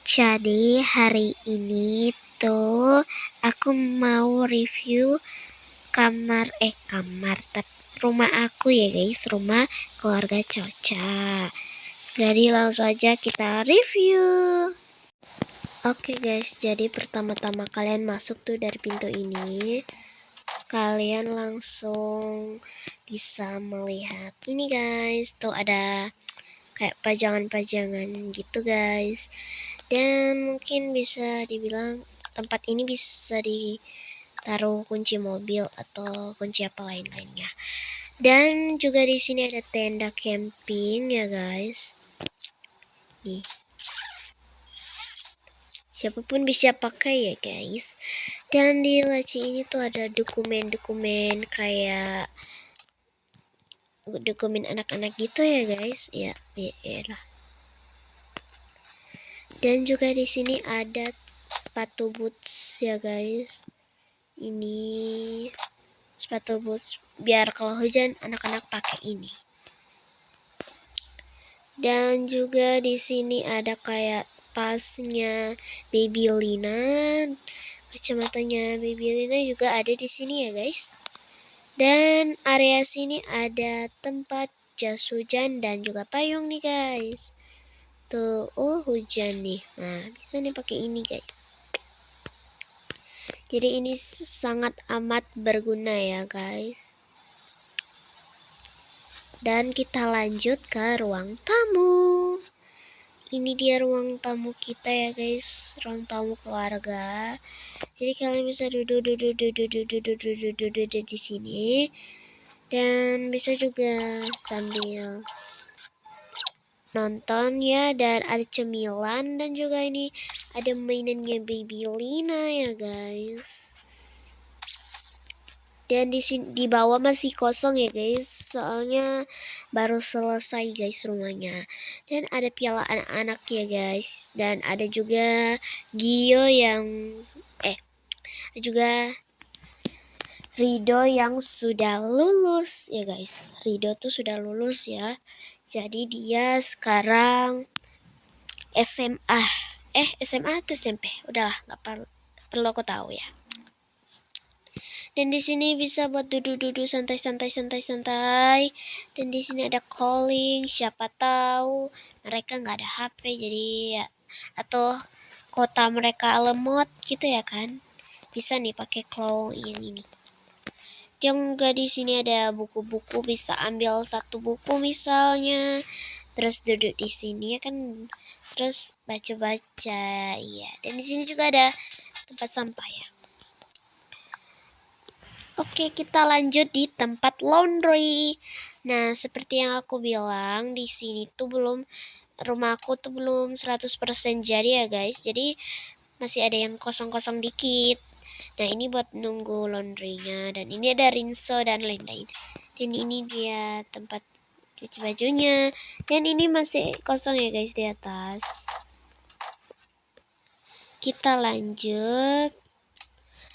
Jadi hari ini tuh aku mau review rumah aku ya guys, rumah keluarga Coca. Jadi langsung aja kita review. Oke guys, jadi pertama-tama kalian masuk tuh dari pintu ini, kalian langsung bisa melihat ini guys, tuh ada kayak pajangan-pajangan gitu guys. Dan mungkin bisa dibilang tempat ini bisa ditaruh kunci mobil atau kunci apa lain-lainnya. Dan juga di sini ada tenda camping ya guys. Nih. Siapapun bisa pakai ya guys. Dan di laci ini tuh ada dokumen-dokumen kayak dokumen anak-anak gitu ya guys. Ya lah. Dan juga di sini ada sepatu boots ya guys. Ini sepatu boots biar kalau hujan anak-anak pakai ini. Dan juga di sini ada kayak tasnya Babylina, kacamatanya Babylina juga ada di sini ya guys. Dan area sini ada tempat jas hujan dan juga payung nih guys. Tuh, oh hujan nih. Nah, bisa nih pakai ini guys. Jadi ini sangat amat berguna ya guys. Dan kita lanjut ke ruang tamu. Ini dia ruang tamu kita ya guys, ruang tamu keluarga. Jadi kalian bisa duduk di sini dan bisa juga sambil nonton ya. Dan ada cemilan dan juga ini ada mainannya Babylina ya guys. Dan di bawah masih kosong ya guys, soalnya baru selesai guys rumahnya. Dan ada piala anak-anak ya guys, dan ada juga Gio yang juga Rido yang sudah lulus ya guys. Rido tuh sudah lulus ya, jadi dia sekarang SMA. SMA atau SMP, udahlah nggak perlu aku tahu ya. Dan di sini bisa buat duduk-duduk santai-santai. Dan di sini ada calling, siapa tahu mereka nggak ada HP jadi ya, atau kota mereka lemot gitu ya kan. Bisa nih pakai claw yang ini. Juga di sini ada buku-buku, bisa ambil satu buku misalnya, terus duduk di sini ya kan, terus baca-baca ya. Dan di sini juga ada tempat sampah ya. Oke, kita lanjut di tempat laundry. Nah, seperti yang aku bilang, di sini tuh rumahku tuh belum 100% jadi ya guys. Jadi masih ada yang kosong-kosong dikit. Nah, ini buat nunggu laundrynya. Dan ini ada rinso dan lain-lain. Dan ini dia tempat cuci bajunya. Dan ini masih kosong ya guys di atas. Kita lanjut.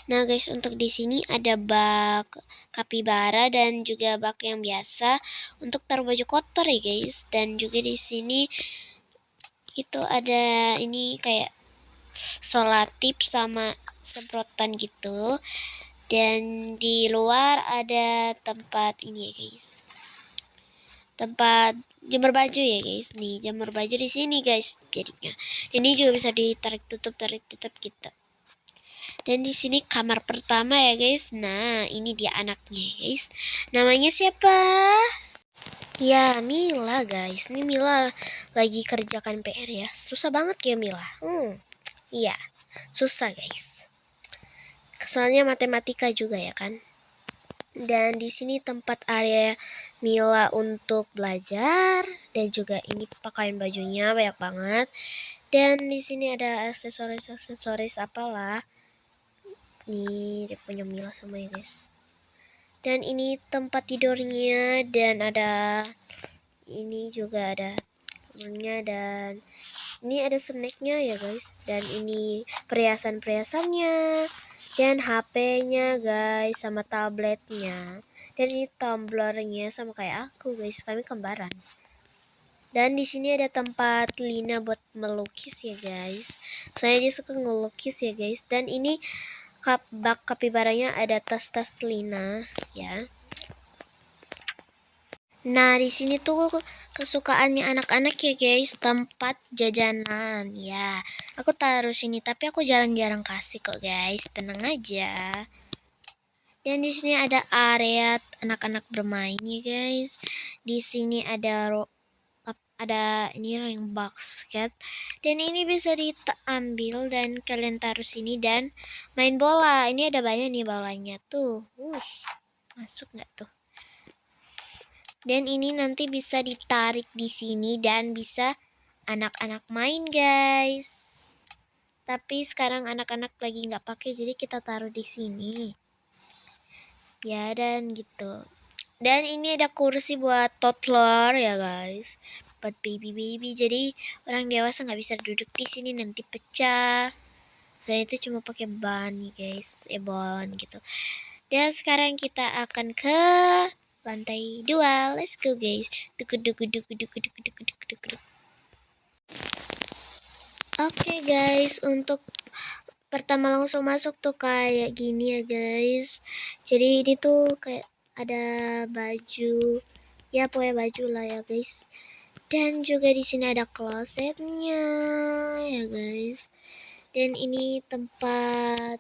Nah guys, untuk di sini ada bak kapibara dan juga bak yang biasa untuk taruh baju kotor ya guys. Dan juga di sini itu ada ini kayak solatip sama semprotan gitu. Dan di luar ada tempat ini ya guys, tempat jemur baju ya guys. Nih jemur baju di sini guys jadinya. Ini juga bisa ditarik tutup gitu. Dan di sini kamar pertama ya guys. Nah, ini dia anaknya guys. Namanya siapa? Ya, Mila guys. Ini Mila lagi kerjakan PR ya. Susah banget ya Mila. Iya, susah guys. Soalnya matematika juga ya kan. Dan di sini tempat area Mila untuk belajar, dan juga ini pakaian bajunya banyak banget. Dan di sini ada aksesoris apalah. Ini dia punya Mila sama ya guys. Dan ini tempat tidurnya, dan ada ini juga ada kamarnya, dan ini ada snacknya ya guys. Dan ini perhiasannya, dan HP-nya guys, sama tabletnya. Dan ini tumblernya sama kayak aku guys, kami kembaran. Dan di sini ada tempat Lina buat melukis ya guys. Saya dia suka ngelukis ya guys. Dan ini bak kapibaranya ada tas-tas Lina ya. Nah, di sini tuh kesukaannya anak-anak ya guys, tempat jajanan ya. Aku taruh sini, tapi aku jarang-jarang kasih kok guys. Tenang aja. Dan di sini ada area anak-anak bermain ya guys. Di sini ada ini ring basket dan ini bisa diambil dan kalian taruh sini dan main bola. Ini ada banyak nih bolanya tuh. Masuk nggak tuh? Dan ini nanti bisa ditarik di sini dan bisa anak-anak main guys. Tapi sekarang anak-anak lagi nggak pakai, jadi kita taruh di sini. Ya dan gitu. Dan ini ada kursi buat toddler ya guys, buat baby. Jadi orang dewasa nggak bisa duduk di sini, nanti pecah. Dan itu cuma pakai ban nih guys, ebon gitu. Dan sekarang kita akan ke lantai 2. Let's go guys. Oke guys, untuk pertama langsung masuk tuh kayak gini ya guys. Jadi ini tuh kayak ada baju, ya pokoknya baju lah ya guys. Dan juga di sini ada klosetnya ya guys. Dan ini tempat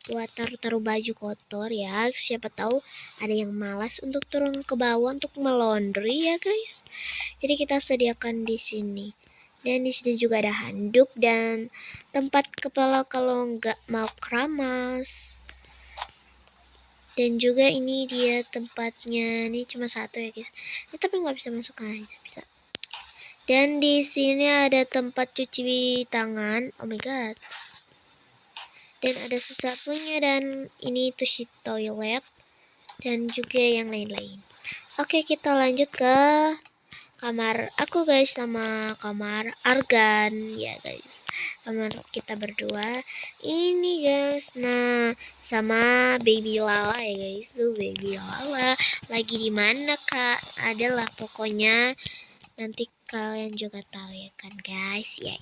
buat taruh baju kotor ya. Siapa tahu ada yang malas untuk turun ke bawah untuk melondri ya guys. Jadi kita sediakan di sini. Dan di sini juga ada handuk dan tempat kepala kalau nggak mau keramas. Dan juga ini dia tempatnya, ini cuma satu ya guys. Tapi nggak bisa masuk aja, bisa. Dan di sini ada tempat cuci tangan. Oh my god. Dan ada sesapunya dan ini tuh toilet dan juga yang lain-lain. Oke, kita lanjut ke kamar aku guys, sama kamar Argan ya guys. Kamar kita berdua ini guys. Nah, sama baby Lala ya guys. Tuh baby Lala lagi di mana kak? Adalah pokoknya nanti kalian juga tahu ya kan guys. Ya.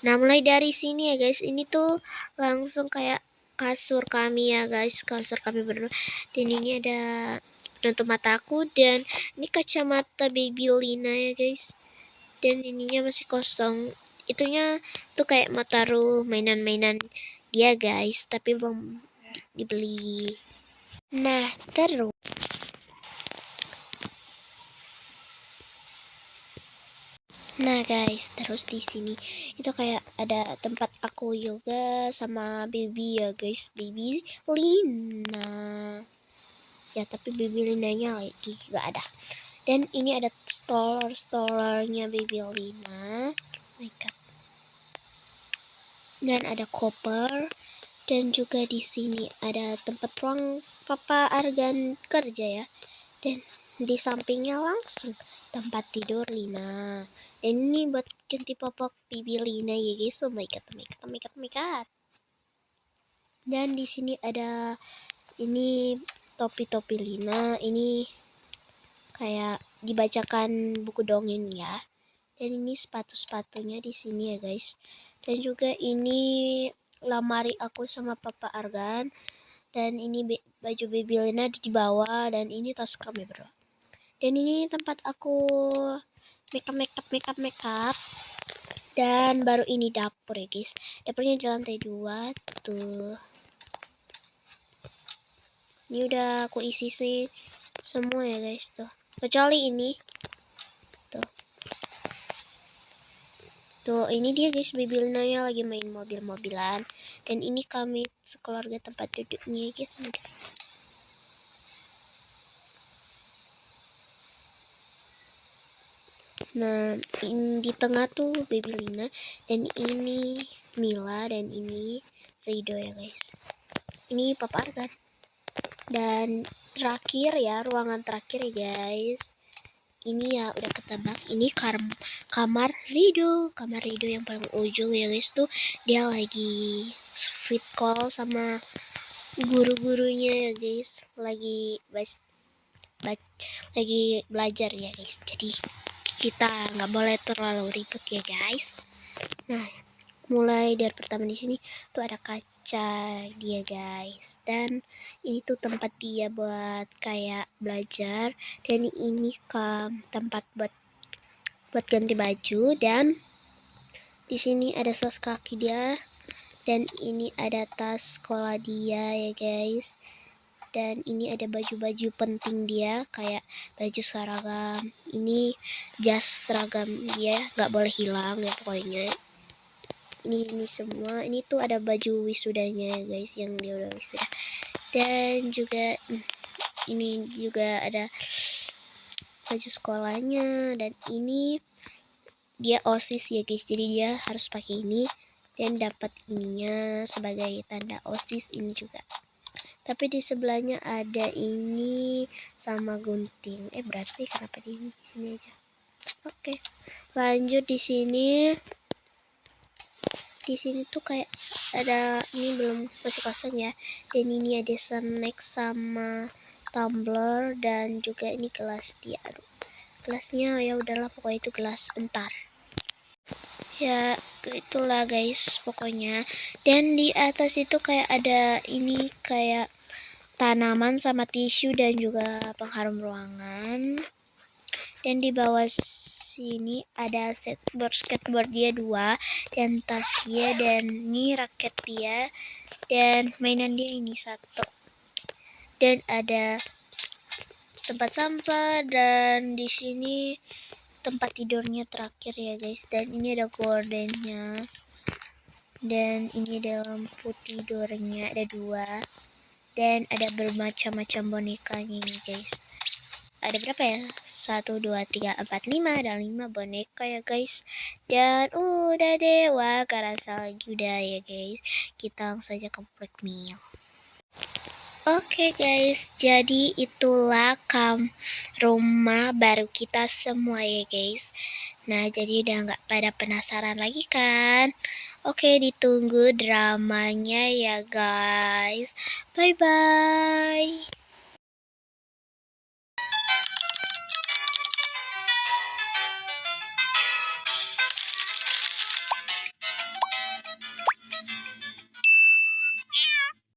Nah, mulai dari sini ya guys. Ini tuh langsung kayak kasur kami ya guys. Kasur kami berdua. Dan ini ada penutup mataku dan ini kacamata baby Lina ya guys. Dan ininya masih kosong. Itunya tuh kayak mau taruh mainan-mainan dia guys, tapi belum dibeli. Nah, terus di sini itu kayak ada tempat aku yoga sama baby ya guys, baby Lina. Ya, tapi baby Linanya lagi gak ada. Dan ini ada stroller-strollernya baby Lina. Oh my god. Dan ada koper dan juga di sini ada tempat ruang Papa Argan kerja ya. Dan di sampingnya langsung tempat tidur Lina. Dan ini buat ganti popok bibi Lina ya guys. Oh my god. Dan di sini ada ini topi-topi Lina. Ini kayak dibacakan buku dongeng ya. Dan ini sepatu-sepatunya di sini ya guys. Dan juga ini lamari aku sama Papa Argan. Dan ini baju baby Lina di bawah. Dan ini tas kami berdua. Dan ini tempat aku make up. Dan baru ini dapur ya guys. Dapurnya di lantai 2 tuh. Ini udah aku isi sih semua ya guys tuh. Kecuali ini. Tuh, ini dia guys, baby Lina lagi main mobil-mobilan. Dan ini kami sekeluarga tempat duduknya guys. Nah, di tengah tuh baby Lina. Dan ini Mila dan ini Rido ya guys. Ini Papa Argan. Dan terakhir ya, ruangan terakhir ya guys. Ini ya udah ketebak, ini kamar Rido yang paling ujung ya guys tuh. Dia lagi fit call sama guru-gurunya ya guys, lagi belajar ya guys. Jadi kita nggak boleh terlalu ribet ya guys. Nah, mulai dari pertama di sini tuh ada kaca dia guys, dan ini tuh tempat dia buat kayak belajar, dan ini tempat buat ganti baju, dan di sini ada sos kaki dia, dan ini ada tas sekolah dia ya guys, dan ini ada baju-baju penting dia kayak baju seragam, ini jas seragam dia nggak boleh hilang ya pokoknya. Ini semua, ini tuh ada baju wisudanya ya guys, yang dia udah wisuda, dan juga ini juga ada baju sekolahnya, dan ini dia OSIS ya guys, jadi dia harus pakai ini dan dapat ininya sebagai tanda OSIS ini juga. Tapi di sebelahnya ada ini sama gunting. Berarti kenapa di sini aja? Oke. Lanjut di sini. Di sini tuh kayak ada, ini belum, masih kosong ya. Dan ini ada snack sama tumbler, dan juga ini gelas dia. Aduh, gelasnya ya udahlah, pokoknya itu gelas bentar. Ya itulah guys pokoknya. Dan di atas itu kayak ada ini kayak tanaman sama tisu dan juga pengharum ruangan. Dan di bawah sini ada skateboard dia 2, dan tas dia, dan ini raket dia, dan mainan dia ini 1. Dan ada tempat sampah, dan di sini tempat tidurnya terakhir ya guys, dan ini ada gordennya, dan ini ada lampu tidurnya ada 2, dan ada bermacam-macam bonekanya ini guys. Ada berapa ya? 1, 2, 3, 4, 5, ada 5 boneka ya guys. Dan udah dewa karena salju udah ya guys. Kita langsung saja ke break meal. Oke guys, jadi itulah rumah baru kita semua ya guys. Nah, jadi udah nggak pada penasaran lagi kan? Oke, ditunggu dramanya ya guys. Bye-bye.